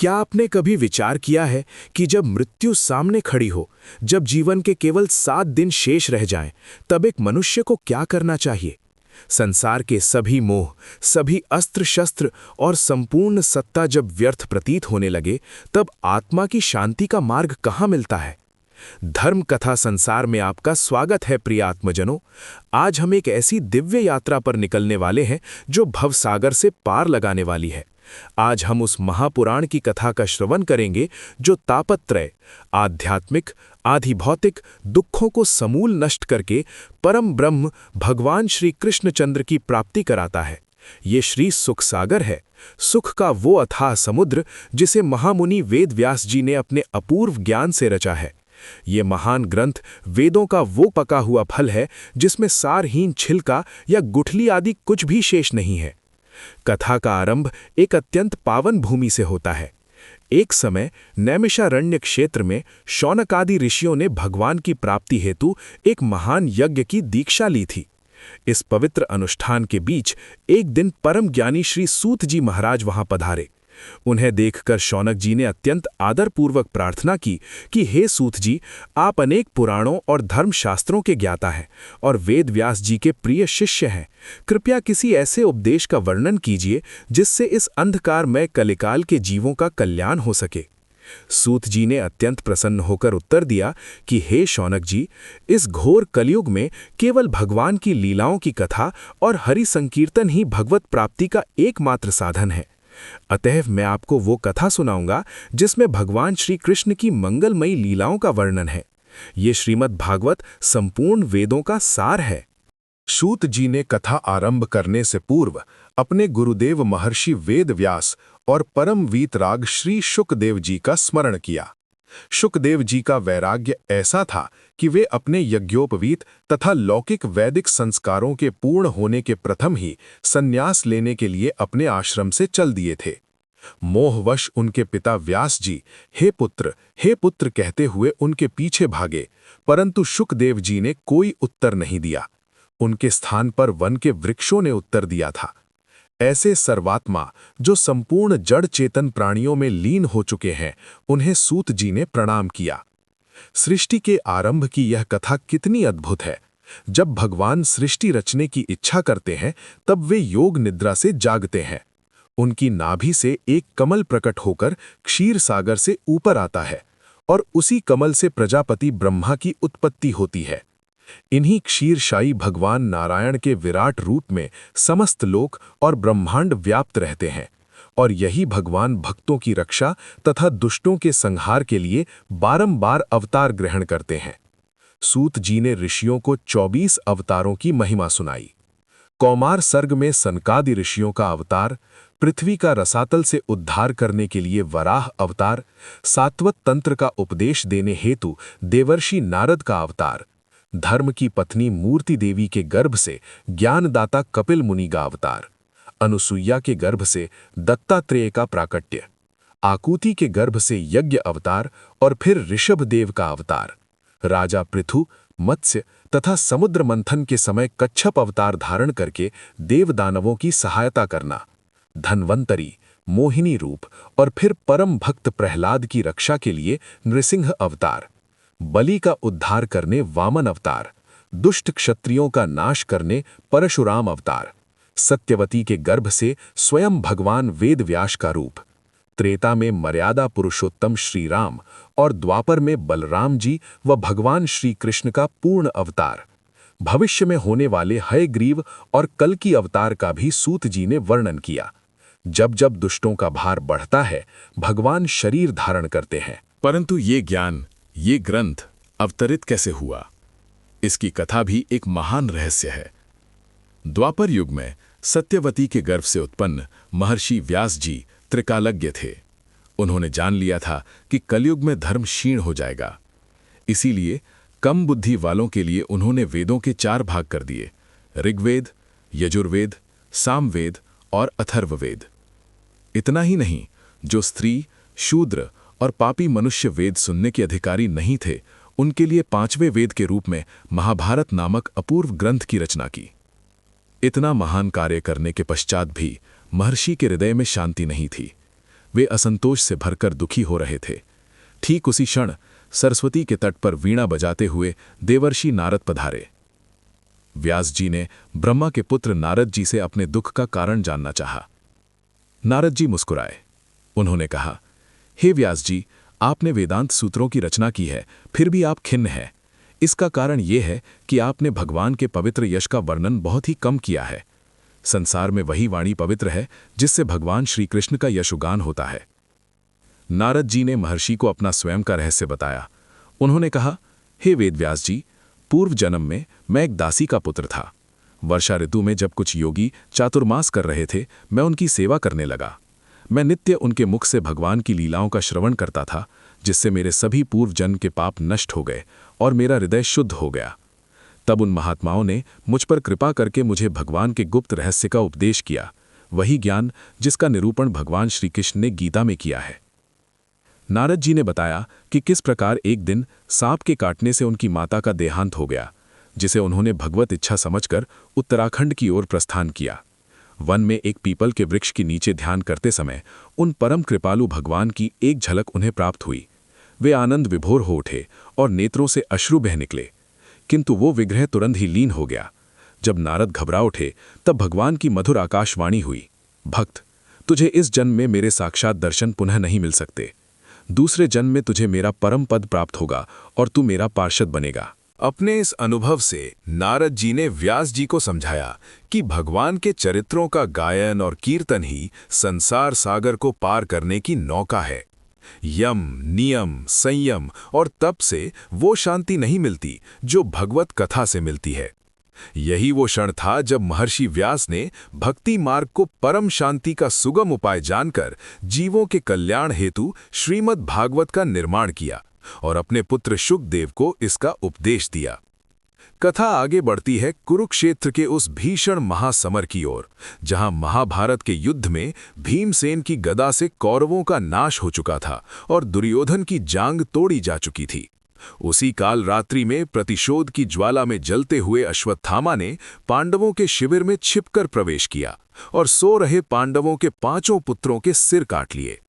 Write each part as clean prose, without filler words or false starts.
क्या आपने कभी विचार किया है कि जब मृत्यु सामने खड़ी हो, जब जीवन के केवल 7 दिन शेष रह जाएं, तब एक मनुष्य को क्या करना चाहिए? संसार के सभी मोह, सभी अस्त्र शस्त्र और संपूर्ण सत्ता जब व्यर्थ प्रतीत होने लगे, तब आत्मा की शांति का मार्ग कहाँ मिलता है? धर्म कथा संसार में आपका स्वागत है प्रिय आत्मजनों। आज हम एक ऐसी दिव्य यात्रा पर निकलने वाले हैं जो भवसागर से पार लगाने वाली है। आज हम उस महापुराण की कथा का श्रवण करेंगे जो तापत्रय, आध्यात्मिक, आधिभौतिक दुखों को समूल नष्ट करके परम ब्रह्म भगवान श्री कृष्णचंद्र की प्राप्ति कराता है। ये श्री सुख सागर है, सुख का वो अथाह समुद्र जिसे महामुनि वेद व्यास जी ने अपने अपूर्व ज्ञान से रचा है। ये महान ग्रंथ वेदों का वो पका हुआ फल है जिसमें सारहीन छिलका या गुठली आदि कुछ भी शेष नहीं है। कथा का आरंभ एक अत्यंत पावन भूमि से होता है। एक समय नैमिषारण्य क्षेत्र में शौनकादि ऋषियों ने भगवान की प्राप्ति हेतु एक महान यज्ञ की दीक्षा ली थी। इस पवित्र अनुष्ठान के बीच एक दिन परम ज्ञानी श्री सूत जी महाराज वहां पधारे। उन्हें देखकर शौनक जी ने अत्यंत आदरपूर्वक प्रार्थना की कि हे सूत जी, आप अनेक पुराणों और धर्मशास्त्रों के ज्ञाता हैं और वेद व्यास जी के प्रिय शिष्य हैं। कृपया किसी ऐसे उपदेश का वर्णन कीजिए जिससे इस अंधकारमय कलिकाल के जीवों का कल्याण हो सके। सूत जी ने अत्यंत प्रसन्न होकर उत्तर दिया कि हे शौनक जी, इस घोर कलयुग में केवल भगवान की लीलाओं की कथा और हरि संकीर्तन ही भगवत प्राप्ति का एकमात्र साधन है। अतएव मैं आपको वो कथा सुनाऊंगा जिसमें भगवान श्री कृष्ण की मंगलमयी लीलाओं का वर्णन है। ये श्रीमद् भागवत संपूर्ण वेदों का सार है। सूत जी ने कथा आरंभ करने से पूर्व अपने गुरुदेव महर्षि वेद व्यास और परम वीतराग श्री शुकदेव जी का स्मरण किया। शुकदेव जी का वैराग्य ऐसा था कि वे अपने यज्ञोपवीत तथा लौकिक वैदिक संस्कारों के पूर्ण होने के प्रथम ही संन्यास लेने के लिए अपने आश्रम से चल दिए थे। मोहवश उनके पिता व्यास जी हे पुत्र कहते हुए उनके पीछे भागे, परंतु शुकदेव जी ने कोई उत्तर नहीं दिया। उनके स्थान पर वन के वृक्षों ने उत्तर दिया था। ऐसे सर्वात्मा जो संपूर्ण जड़ चेतन प्राणियों में लीन हो चुके हैं, उन्हें सूत जी ने प्रणाम किया। सृष्टि के आरंभ की यह कथा कितनी अद्भुत है। जब भगवान सृष्टि रचने की इच्छा करते हैं, तब वे योग निद्रा से जागते हैं। उनकी नाभि से एक कमल प्रकट होकर क्षीर सागर से ऊपर आता है और उसी कमल से प्रजापति ब्रह्मा की उत्पत्ति होती है। इन्हीं क्षीरशायी भगवान नारायण के विराट रूप में समस्त लोक और ब्रह्मांड व्याप्त रहते हैं और यही भगवान भक्तों की रक्षा तथा दुष्टों के संहार के लिए बारंबार अवतार ग्रहण करते हैं। सूत जी ने ऋषियों को 24 अवतारों की महिमा सुनाई। कौमार सर्ग में सनकादि ऋषियों का अवतार, पृथ्वी का रसातल से उद्धार करने के लिए वराह अवतार, सात्वत तंत्र का उपदेश देने हेतु देवर्षि नारद का अवतार, धर्म की पत्नी मूर्ति देवी के गर्भ से ज्ञानदाता कपिल मुनि का अवतार, अनुसुईया के गर्भ से दत्तात्रेय का प्राकट्य, आकुति के गर्भ से यज्ञ अवतार और फिर ऋषभ देव का अवतार, राजा पृथु, मत्स्य तथा समुद्र मंथन के समय कच्छप अवतार धारण करके देवदानवों की सहायता करना, धन्वंतरी, मोहिनी रूप और फिर परम भक्त प्रहलाद की रक्षा के लिए नृसिंह अवतार, बलि का उद्धार करने वामन अवतार, दुष्ट क्षत्रियों का नाश करने परशुराम अवतार, सत्यवती के गर्भ से स्वयं भगवान वेद व्यास का रूप, त्रेता में मर्यादा पुरुषोत्तम श्री राम और द्वापर में बलराम जी व भगवान श्री कृष्ण का पूर्ण अवतार, भविष्य में होने वाले हयग्रीव और कल्कि अवतार का भी सूत जी ने वर्णन किया। जब जब दुष्टों का भार बढ़ता है, भगवान शरीर धारण करते हैं। परंतु ये ज्ञान, ये ग्रंथ अवतरित कैसे हुआ? इसकी कथा भी एक महान रहस्य है। द्वापर युग में सत्यवती के गर्भ से उत्पन्न महर्षि व्यास जी त्रिकालज्ञ थे। उन्होंने जान लिया था कि कलयुग में धर्म क्षीण हो जाएगा। इसीलिए कम बुद्धि वालों के लिए उन्होंने वेदों के 4 भाग कर दिए: ऋग्वेद, यजुर्वेद, सामवेद और अथर्ववेद। इतना ही नहीं, जो स्त्री, शूद्र और पापी मनुष्य वेद सुनने के अधिकारी नहीं थे, उनके लिए 5वें वेद के रूप में महाभारत नामक अपूर्व ग्रंथ की रचना की। इतना महान कार्य करने के पश्चात भी महर्षि के हृदय में शांति नहीं थी। वे असंतोष से भरकर दुखी हो रहे थे। ठीक उसी क्षण सरस्वती के तट पर वीणा बजाते हुए देवर्षि नारद पधारे। व्यास जी ने ब्रह्मा के पुत्र नारद जी से अपने दुख का कारण जानना चाहा। नारद जी मुस्कुराए। उन्होंने कहा, हे व्यास जी, आपने वेदांत सूत्रों की रचना की है, फिर भी आप खिन्न हैं। इसका कारण यह है कि आपने भगवान के पवित्र यश का वर्णन बहुत ही कम किया है। संसार में वही वाणी पवित्र है जिससे भगवान श्री कृष्ण का यशुगान होता है। नारद जी ने महर्षि को अपना स्वयं का रहस्य बताया। उन्होंने कहा, हे वेदव्यास जी, पूर्व जन्म में मैं एक दासी का पुत्र था। वर्षा ऋतु में जब कुछ योगी चातुर्मास कर रहे थे, मैं उनकी सेवा करने लगा। मैं नित्य उनके मुख से भगवान की लीलाओं का श्रवण करता था, जिससे मेरे सभी पूर्व जन्म के पाप नष्ट हो गए और मेरा हृदय शुद्ध हो गया। तब उन महात्माओं ने मुझ पर कृपा करके मुझे भगवान के गुप्त रहस्य का उपदेश किया, वही ज्ञान जिसका निरूपण भगवान श्री कृष्ण ने गीता में किया है। नारद जी ने बताया कि किस प्रकार एक दिन सांप के काटने से उनकी माता का देहांत हो गया, जिसे उन्होंने भगवत इच्छा समझकर उत्तराखंड की ओर प्रस्थान किया। वन में एक पीपल के वृक्ष के नीचे ध्यान करते समय उन परम कृपालु भगवान की एक झलक उन्हें प्राप्त हुई। वे आनंद विभोर हो उठे और नेत्रों से अश्रु बह निकले, किंतु वो विग्रह तुरंत ही लीन हो गया। जब नारद घबरा उठे तब भगवान की मधुर आकाशवाणी हुई, भक्त, तुझे इस जन्म में मेरे साक्षात दर्शन पुनः नहीं मिल सकते। दूसरे जन्म में तुझे मेरा परम पद प्राप्त होगा और तू मेरा पार्षद बनेगा। अपने इस अनुभव से नारद जी ने व्यास जी को समझाया कि भगवान के चरित्रों का गायन और कीर्तन ही संसार सागर को पार करने की नौका है। यम, नियम, संयम और तप से वो शांति नहीं मिलती जो भगवत कथा से मिलती है। यही वो क्षण था जब महर्षि व्यास ने भक्ति मार्ग को परम शांति का सुगम उपाय जानकर जीवों के कल्याण हेतु श्रीमद् भागवत का निर्माण किया और अपने पुत्र शुकदेव को इसका उपदेश दिया। कथा आगे बढ़ती है कुरुक्षेत्र के उस भीषण महासमर की ओर, जहां महाभारत के युद्ध में भीमसेन की गदा से कौरवों का नाश हो चुका था और दुर्योधन की जांग तोड़ी जा चुकी थी। उसी काल रात्रि में प्रतिशोध की ज्वाला में जलते हुए अश्वत्थामा ने पांडवों के शिविर में छिपकर प्रवेश किया और सो रहे पांडवों के 5 पुत्रों के सिर काट लिए।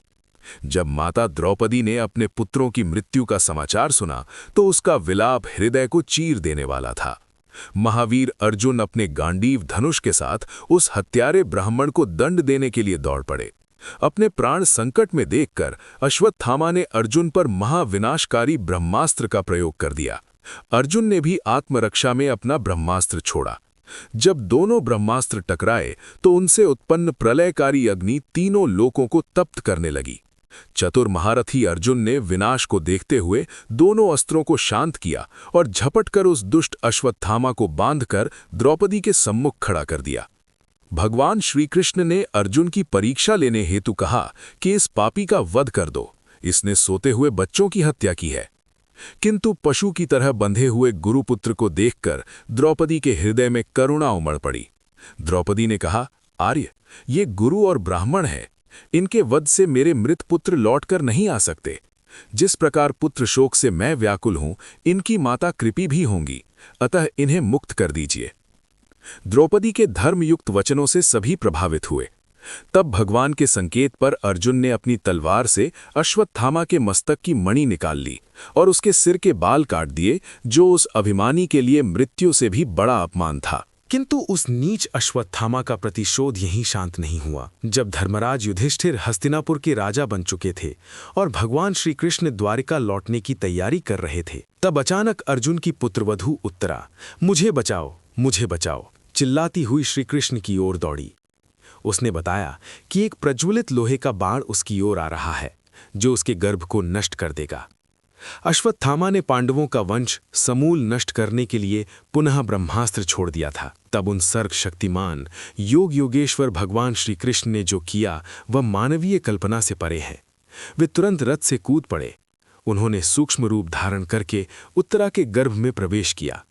जब माता द्रौपदी ने अपने पुत्रों की मृत्यु का समाचार सुना तो उसका विलाप हृदय को चीर देने वाला था। महावीर अर्जुन अपने गांडीव धनुष के साथ उस हत्यारे ब्राह्मण को दंड देने के लिए दौड़ पड़े। अपने प्राण संकट में देखकर अश्वत्थामा ने अर्जुन पर महाविनाशकारी ब्रह्मास्त्र का प्रयोग कर दिया। अर्जुन ने भी आत्मरक्षा में अपना ब्रह्मास्त्र छोड़ा। जब दोनों ब्रह्मास्त्र टकराए तो उनसे उत्पन्न प्रलयकारी अग्नि तीनों लोकों को तप्त करने लगी। चतुर महारथी अर्जुन ने विनाश को देखते हुए दोनों अस्त्रों को शांत किया और झपटकर उस दुष्ट अश्वत्थामा को बांधकर द्रौपदी के सम्मुख खड़ा कर दिया। भगवान श्री कृष्ण ने अर्जुन की परीक्षा लेने हेतु कहा कि इस पापी का वध कर दो, इसने सोते हुए बच्चों की हत्या की है। किंतु पशु की तरह बंधे हुए गुरुपुत्र को देखकर द्रौपदी के हृदय में करुणा उमड़ पड़ी। द्रौपदी ने कहा, आर्य, ये गुरु और ब्राह्मण है, इनके वध से मेरे मृत पुत्र लौटकर नहीं आ सकते। जिस प्रकार पुत्र शोक से मैं व्याकुल हूं, इनकी माता कृपी भी होंगी, अतः इन्हें मुक्त कर दीजिए। द्रौपदी के धर्मयुक्त वचनों से सभी प्रभावित हुए। तब भगवान के संकेत पर अर्जुन ने अपनी तलवार से अश्वत्थामा के मस्तक की मणि निकाल ली और उसके सिर के बाल काट दिए, जो उस अभिमानी के लिए मृत्यु से भी बड़ा अपमान था। किंतु उस नीच अश्वत्थामा का प्रतिशोध यहीं शांत नहीं हुआ। जब धर्मराज युधिष्ठिर हस्तिनापुर के राजा बन चुके थे और भगवान श्री कृष्ण द्वारिका लौटने की तैयारी कर रहे थे, तब अचानक अर्जुन की पुत्रवधू उत्तरा मुझे बचाओ, मुझे बचाओ चिल्लाती हुई श्री कृष्ण की ओर दौड़ी। उसने बताया कि एक प्रज्वलित लोहे का बाण उसकी ओर आ रहा है, जो उसके गर्भ को नष्ट कर देगा। अश्वत्थामा ने पांडवों का वंश समूल नष्ट करने के लिए पुनः ब्रह्मास्त्र छोड़ दिया था। तब उन सर्ग शक्तिमान योग योगेश्वर भगवान श्री कृष्ण ने जो किया वह मानवीय कल्पना से परे है। वे तुरंत रथ से कूद पड़े। उन्होंने सूक्ष्म रूप धारण करके उत्तरा के गर्भ में प्रवेश किया।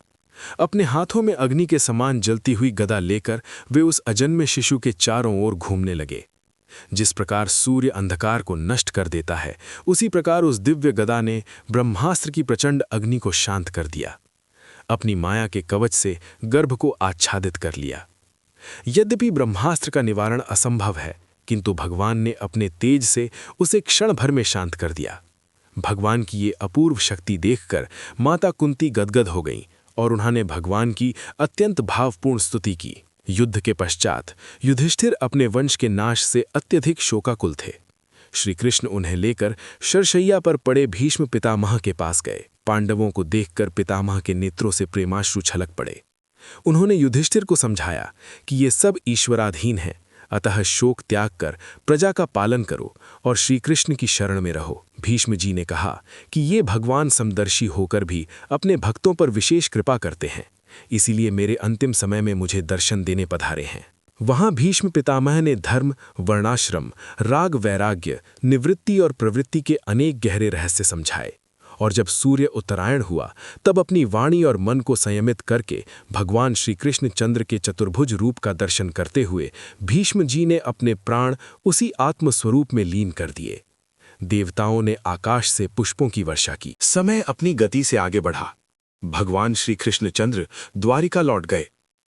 अपने हाथों में अग्नि के समान जलती हुई गदा लेकर वे उस अजन्मे शिशु के चारों ओर घूमने लगे। जिस प्रकार सूर्य अंधकार को नष्ट कर देता है, उसी प्रकार उस दिव्य गदा ने ब्रह्मास्त्र की प्रचंड अग्नि को शांत कर दिया। अपनी माया के कवच से गर्भ को आच्छादित कर लिया। यद्यपि ब्रह्मास्त्र का निवारण असंभव है, किंतु भगवान ने अपने तेज से उसे क्षण भर में शांत कर दिया। भगवान की ये अपूर्व शक्ति देखकर माता कुंती गदगद हो गईं और उन्होंने भगवान की अत्यंत भावपूर्ण स्तुति की। युद्ध के पश्चात युधिष्ठिर अपने वंश के नाश से अत्यधिक शोकाकुल थे। श्री कृष्ण उन्हें लेकर शरशैया पर पड़े भीष्म पितामह के पास गए। पांडवों को देखकर पितामह के नेत्रों से प्रेमाश्रु छलक पड़े। उन्होंने युधिष्ठिर को समझाया कि ये सब ईश्वराधीन है, अतः शोक त्याग कर प्रजा का पालन करो और श्री कृष्ण की शरण में रहो। भीष्म जी ने कहा कि ये भगवान समदर्शी होकर भी अपने भक्तों पर विशेष कृपा करते हैं, इसीलिए मेरे अंतिम समय में मुझे दर्शन देने पधारे हैं। वहां भीष्म पितामह ने धर्म, वर्णाश्रम, राग, वैराग्य, निवृत्ति और प्रवृत्ति के अनेक गहरे रहस्य समझाए और जब सूर्य उत्तरायण हुआ तब अपनी वाणी और मन को संयमित करके भगवान श्री कृष्ण चंद्र के चतुर्भुज रूप का दर्शन करते हुए भीष्म जी ने अपने प्राण उसी आत्मस्वरूप में लीन कर दिए। देवताओं ने आकाश से पुष्पों की वर्षा की। समय अपनी गति से आगे बढ़ा। भगवान श्री कृष्णचंद्र द्वारिका लौट गए।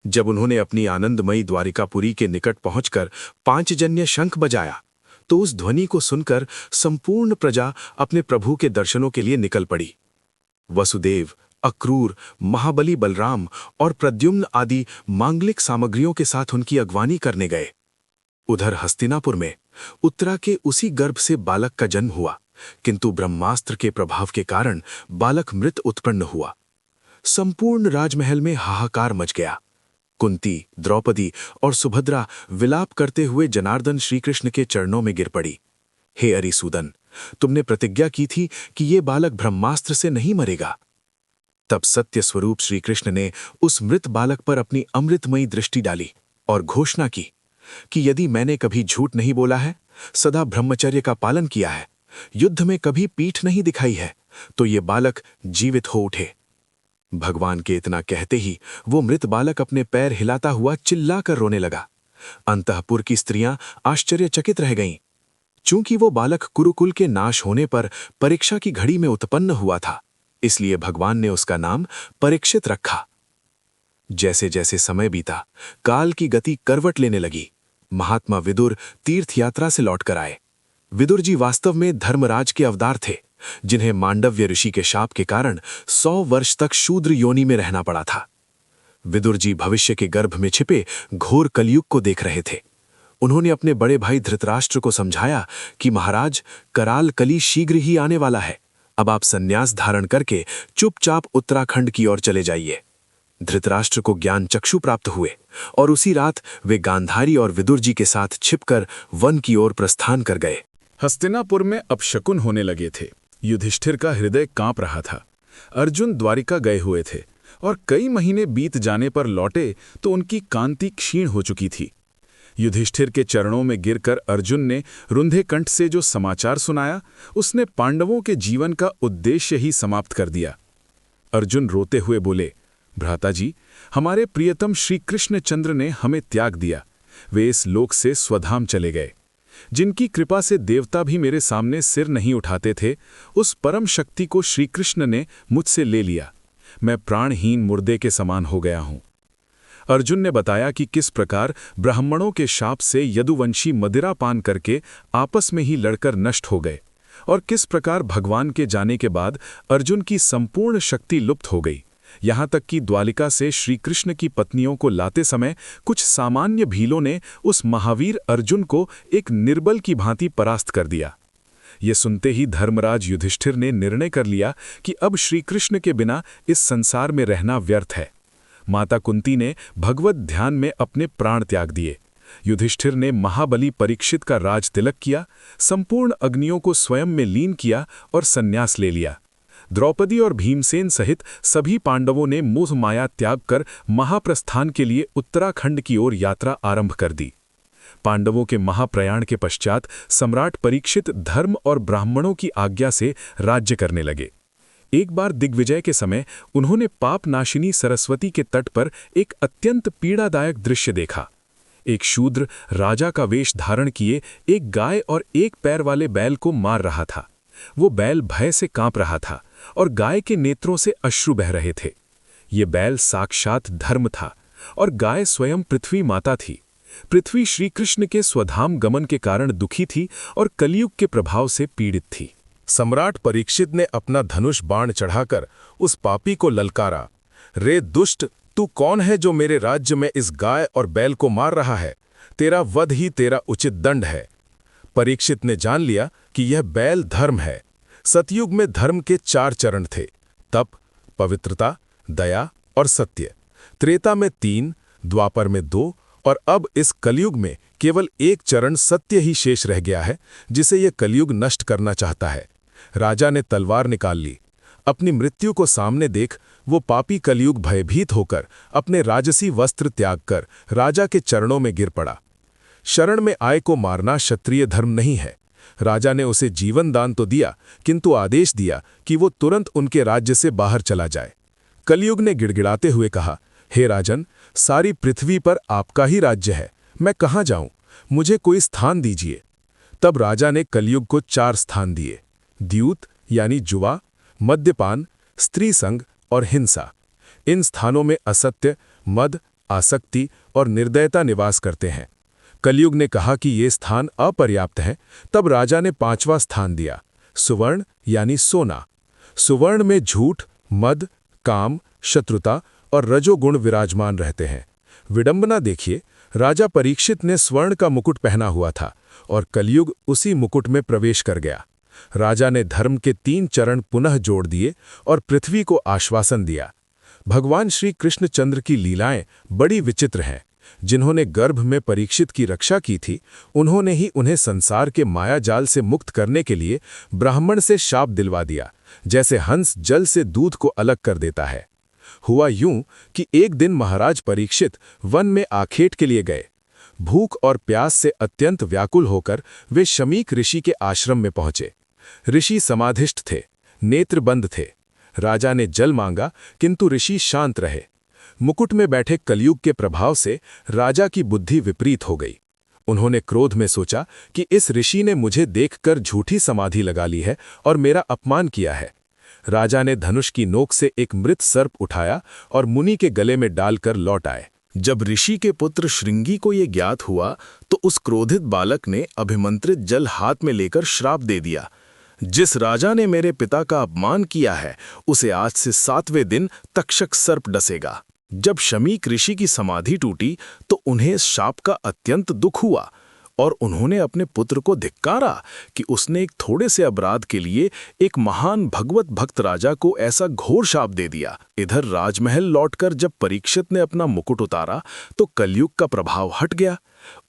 जब उन्होंने अपनी आनंदमयी द्वारिकापुरी के निकट पहुंचकर पांचजन्य शंख बजाया तो उस ध्वनि को सुनकर संपूर्ण प्रजा अपने प्रभु के दर्शनों के लिए निकल पड़ी। वसुदेव, अक्रूर, महाबली बलराम और प्रद्युम्न आदि मांगलिक सामग्रियों के साथ उनकी अगवानी करने गए। उधर हस्तिनापुर में उत्तरा के उसी गर्भ से बालक का जन्म हुआ, किंतु ब्रह्मास्त्र के प्रभाव के कारण बालक मृत उत्पन्न हुआ। संपूर्ण राजमहल में हाहाकार मच गया। कुंती, द्रौपदी और सुभद्रा विलाप करते हुए जनार्दन श्रीकृष्ण के चरणों में गिर पड़ी। हे अरिसूदन, तुमने प्रतिज्ञा की थी कि ये बालक ब्रह्मास्त्र से नहीं मरेगा। तब सत्य स्वरूप श्रीकृष्ण ने उस मृत बालक पर अपनी अमृतमयी दृष्टि डाली और घोषणा की कि यदि मैंने कभी झूठ नहीं बोला है, सदा ब्रह्मचर्य का पालन किया है, युद्ध में कभी पीठ नहीं दिखाई है, तो ये बालक जीवित हो उठे। भगवान के इतना कहते ही वो मृत बालक अपने पैर हिलाता हुआ चिल्लाकर रोने लगा। अंतःपुर की स्त्रियां आश्चर्यचकित रह गईं। चूंकि वो बालक कुरुकुल के नाश होने पर परीक्षा की घड़ी में उत्पन्न हुआ था, इसलिए भगवान ने उसका नाम परीक्षित रखा। जैसे जैसे समय बीता, काल की गति करवट लेने लगी। महात्मा विदुर तीर्थ यात्रा से लौटकर आए। विदुर जी वास्तव में धर्मराज के अवतार थे, जिन्हें मांडव्य ऋषि के शाप के कारण 100 वर्ष तक शूद्र योनि में रहना पड़ा था। विदुर जी भविष्य के गर्भ में छिपे घोर कलयुग को देख रहे थे। उन्होंने अपने बड़े भाई धृतराष्ट्र को समझाया कि महाराज, कराल कली शीघ्र ही आने वाला है। अब आप संन्यास धारण करके चुपचाप उत्तराखंड की ओर चले जाइए। धृतराष्ट्र को ज्ञान चक्षु प्राप्त हुए और उसी रात वे गांधारी और विदुर जी के साथ छिपकर वन की ओर प्रस्थान कर गए। हस्तिनापुर में अपशकुन होने लगे थे। युधिष्ठिर का हृदय कांप रहा था। अर्जुन द्वारिका गए हुए थे और कई महीने बीत जाने पर लौटे तो उनकी कांति क्षीण हो चुकी थी। युधिष्ठिर के चरणों में गिरकर अर्जुन ने रुंधे कंठ से जो समाचार सुनाया, उसने पांडवों के जीवन का उद्देश्य ही समाप्त कर दिया। अर्जुन रोते हुए बोले, भ्राता जी, हमारे प्रियतम श्री कृष्णचंद्र ने हमें त्याग दिया। वे इस लोक से स्वधाम चले गए। जिनकी कृपा से देवता भी मेरे सामने सिर नहीं उठाते थे, उस परम शक्ति को श्री कृष्ण ने मुझसे ले लिया। मैं प्राणहीन मुर्दे के समान हो गया हूं। अर्जुन ने बताया कि किस प्रकार ब्राह्मणों के शाप से यदुवंशी मदिरा पान करके आपस में ही लड़कर नष्ट हो गए और किस प्रकार भगवान के जाने के बाद अर्जुन की संपूर्ण शक्ति लुप्त हो गई। यहाँ तक कि द्वालिका से श्री कृष्ण की पत्नियों को लाते समय कुछ सामान्य भीलों ने उस महावीर अर्जुन को एक निर्बल की भांति परास्त कर दिया। ये सुनते ही धर्मराज युधिष्ठिर ने निर्णय कर लिया कि अब श्री कृष्ण के बिना इस संसार में रहना व्यर्थ है। माता कुंती ने भगवत ध्यान में अपने प्राण त्याग दिए। युधिष्ठिर ने महाबली परीक्षित का राज तिलक किया, संपूर्ण अग्नियों को स्वयं में लीन किया और संन्यास ले लिया। द्रौपदी और भीमसेन सहित सभी पांडवों ने मोह माया त्याग कर महाप्रस्थान के लिए उत्तराखंड की ओर यात्रा आरंभ कर दी। पांडवों के महाप्रयाण के पश्चात सम्राट परीक्षित धर्म और ब्राह्मणों की आज्ञा से राज्य करने लगे। एक बार दिग्विजय के समय उन्होंने पापनाशिनी सरस्वती के तट पर एक अत्यंत पीड़ादायक दृश्य देखा। एक शूद्र राजा का वेश धारण किए एक गाय और एक पैर वाले बैल को मार रहा था। वो बैल भय से कांप रहा था और गाय के नेत्रों से अश्रु बह रहे थे। ये बैल साक्षात धर्म था और गाय स्वयं पृथ्वी माता थी। पृथ्वी श्री कृष्ण के स्वधाम गमन के कारण दुखी थी और कलयुग के प्रभाव से पीड़ित थी। सम्राट परीक्षित ने अपना धनुष बाण चढ़ाकर उस पापी को ललकारा, रे दुष्ट, तू कौन है जो मेरे राज्य में इस गाय और बैल को मार रहा है? तेरा वध ही तेरा उचित दंड है। परीक्षित ने जान लिया कि यह बैल धर्म है। सतयुग में धर्म के 4 चरण थे, तप, पवित्रता, दया और सत्य। त्रेता में 3, द्वापर में 2 और अब इस कलयुग में केवल एक चरण सत्य ही शेष रह गया है, जिसे यह कलयुग नष्ट करना चाहता है। राजा ने तलवार निकाल ली। अपनी मृत्यु को सामने देख वो पापी कलयुग भयभीत होकर अपने राजसी वस्त्र त्याग कर राजा के चरणों में गिर पड़ा। शरण में आए को मारना क्षत्रिय धर्म नहीं है। राजा ने उसे जीवन दान तो दिया, किंतु आदेश दिया कि वो तुरंत उनके राज्य से बाहर चला जाए। कलयुग ने गिड़गिड़ाते हुए कहा, हे राजन, सारी पृथ्वी पर आपका ही राज्य है, मैं कहाँ जाऊं? मुझे कोई स्थान दीजिए। तब राजा ने कलयुग को 4 स्थान दिए: द्यूत यानी जुआ, मद्यपान, स्त्री संग और हिंसा। इन स्थानों में असत्य, मद, आसक्ति और निर्दयता निवास करते हैं। कलयुग ने कहा कि ये स्थान अपर्याप्त हैं, तब राजा ने 5वां स्थान दिया: सुवर्ण यानी सोना। सुवर्ण में झूठ, मद, काम, शत्रुता और रजोगुण विराजमान रहते हैं। विडंबना देखिए, राजा परीक्षित ने स्वर्ण का मुकुट पहना हुआ था और कलयुग उसी मुकुट में प्रवेश कर गया। राजा ने धर्म के 3 चरण पुनः जोड़ दिए और पृथ्वी को आश्वासन दिया। भगवान श्री कृष्णचंद्र की लीलाएं बड़ी विचित्र हैं। जिन्होंने गर्भ में परीक्षित की रक्षा की थी, उन्होंने ही उन्हें संसार के मायाजाल से मुक्त करने के लिए ब्राह्मण से शाप दिलवा दिया, जैसे हंस जल से दूध को अलग कर देता है। हुआ यूं कि एक दिन महाराज परीक्षित वन में आखेट के लिए गए। भूख और प्यास से अत्यंत व्याकुल होकर वे शमीक ऋषि के आश्रम में पहुंचे। ऋषि समाधिष्ठ थे, नेत्र बंद थे। राजा ने जल मांगा, किंतु ऋषि शांत रहे। मुकुट में बैठे कलयुग के प्रभाव से राजा की बुद्धि विपरीत हो गई। उन्होंने क्रोध में सोचा कि इस ऋषि ने मुझे देखकर झूठी समाधि लगा ली है और मेरा अपमान किया है। राजा ने धनुष की नोक से एक मृत सर्प उठाया और मुनि के गले में डालकर लौट आए। जब ऋषि के पुत्र श्रृंगी को ये ज्ञात हुआ तो उस क्रोधित बालक ने अभिमंत्रित जल हाथ में लेकर श्राप दे दिया, जिस राजा ने मेरे पिता का अपमान किया है उसे आज से 7वें दिन तक्षक सर्प डसेगा। जब शमीक ऋषि की समाधि टूटी तो उन्हें इस शाप का अत्यंत दुख हुआ और उन्होंने अपने पुत्र को धिक्कारा कि उसने एक थोड़े से अपराध के लिए एक महान भगवत भक्त राजा को ऐसा घोर शाप दे दिया। इधर राजमहल लौटकर जब परीक्षित ने अपना मुकुट उतारा तो कलयुग का प्रभाव हट गया।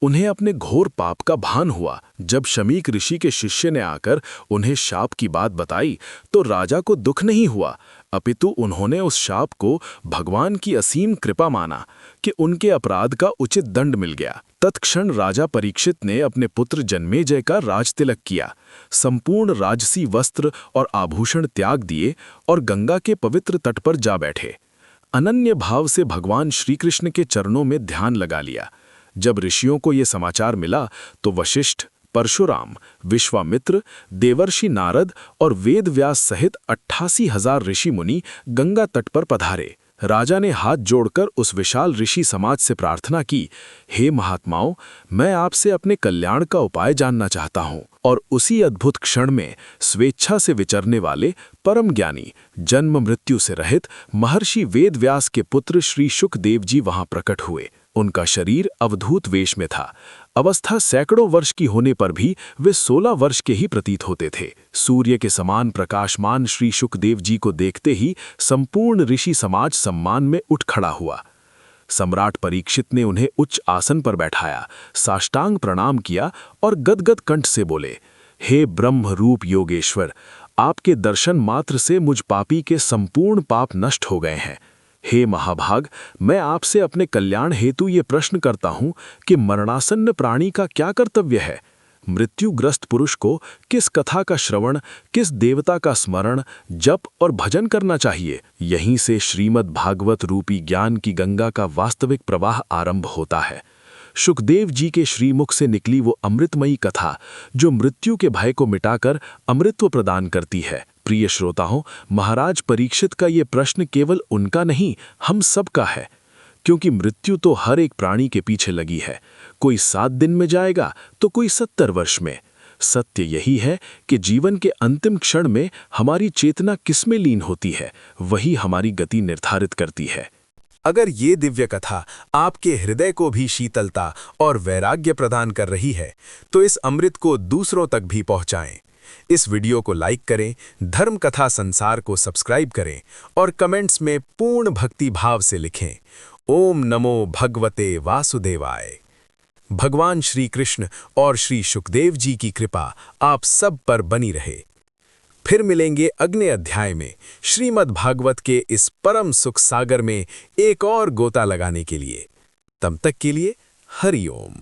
उन्हें अपने घोर पाप का भान हुआ। जब शमीक ऋषि के शिष्य ने आकर उन्हें शाप की बात बताई तो राजा को दुख नहीं हुआ, अपितु उन्होंने उस शाप को भगवान की असीम कृपा माना कि उनके अपराध का उचित दंड मिल गया। तत्क्षण राजा परीक्षित ने अपने पुत्र जन्मेजय का राजतिलक किया, संपूर्ण राजसी वस्त्र और आभूषण त्याग दिए और गंगा के पवित्र तट पर जा बैठे। अनन्य भाव से भगवान श्रीकृष्ण के चरणों में ध्यान लगा लिया। जब ऋषियों को ये समाचार मिला तो वशिष्ठ, परशुराम, विश्वामित्र, देवर्षि नारद और वेदव्यास सहित 88,000 ऋषि मुनि गंगा तट पर पधारे। राजा ने हाथ जोड़कर उस विशाल ऋषि समाज से प्रार्थना की, हे महात्माओं, मैं आपसे अपने कल्याण का उपाय जानना चाहता हूँ। और उसी अद्भुत क्षण में स्वेच्छा से विचरने वाले परम ज्ञानी, जन्म मृत्यु से रहित महर्षि वेदव्यास के पुत्र श्री शुकदेव जी वहां प्रकट हुए। उनका शरीर अवधूत वेश में था। अवस्था सैकड़ों वर्ष की होने पर भी वे 16 वर्ष के ही प्रतीत होते थे। सूर्य के समान प्रकाशमान श्री शुकदेव जी को देखते ही संपूर्ण ऋषि समाज सम्मान में उठ खड़ा हुआ। सम्राट परीक्षित ने उन्हें उच्च आसन पर बैठाया, साष्टांग प्रणाम किया और गदगद कंठ से बोले, हे ब्रह्म रूप योगेश्वर, आपके दर्शन मात्र से मुझ पापी के संपूर्ण पाप नष्ट हो गए हैं। हे महाभाग, मैं आपसे अपने कल्याण हेतु ये प्रश्न करता हूँ कि मरणासन्न प्राणी का क्या कर्तव्य है? मृत्युग्रस्त पुरुष को किस कथा का श्रवण, किस देवता का स्मरण, जप और भजन करना चाहिए? यहीं से श्रीमद् भागवत रूपी ज्ञान की गंगा का वास्तविक प्रवाह आरंभ होता है। शुकदेव जी के श्रीमुख से निकली वो अमृतमयी कथा जो मृत्यु के भय को मिटाकर अमृतत्व प्रदान करती है। प्रिय श्रोताओं, महाराज परीक्षित का ये प्रश्न केवल उनका नहीं, हम सब का है। क्योंकि मृत्यु तो हर एक प्राणी के पीछे लगी है। कोई 7 दिन में जाएगा तो कोई 70 वर्ष में। सत्य यही है कि जीवन के अंतिम क्षण में हमारी चेतना किसमें लीन होती है, वही हमारी गति निर्धारित करती है। अगर ये दिव्य कथा आपके हृदय को भी शीतलता और वैराग्य प्रदान कर रही है, तो इस अमृत को दूसरों तक भी पहुंचाएं। इस वीडियो को लाइक करें, धर्म कथा संसार को सब्सक्राइब करें और कमेंट्स में पूर्ण भक्ति भाव से लिखें, ओम नमो भगवते वासुदेवाय। भगवान श्री कृष्ण और श्री शुकदेव जी की कृपा आप सब पर बनी रहे। फिर मिलेंगे अगले अध्याय में श्रीमद् भागवत के इस परम सुख सागर में एक और गोता लगाने के लिए। तब तक के लिए हरि ओम।